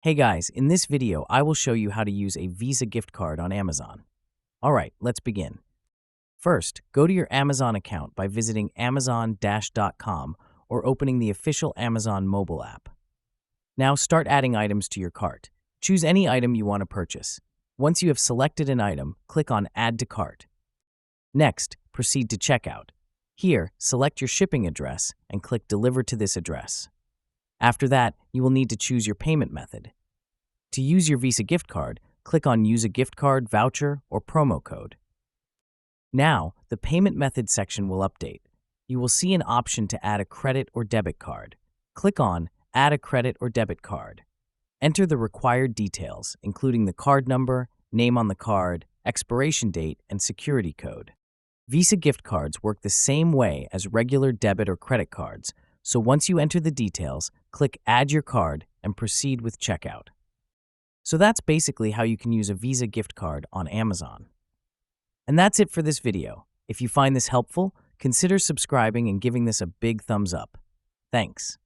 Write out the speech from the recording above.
Hey guys, in this video, I will show you how to use a Visa gift card on Amazon. Alright, let's begin. First, go to your Amazon account by visiting amazon-.com or opening the official Amazon mobile app. Now start adding items to your cart. Choose any item you want to purchase. Once you have selected an item, click on Add to Cart. Next, proceed to checkout. Here, select your shipping address and click Deliver to this address. After that, you will need to choose your payment method. To use your Visa gift card, click on Use a gift card, voucher, or promo code. Now, the payment method section will update. You will see an option to add a credit or debit card. Click on Add a credit or debit card. Enter the required details, including the card number, name on the card, expiration date, and security code. Visa gift cards work the same way as regular debit or credit cards, so once you enter the details, click Add your card and proceed with checkout. So that's basically how you can use a Visa gift card on Amazon. And that's it for this video. If you find this helpful, consider subscribing and giving this a big thumbs up. Thanks.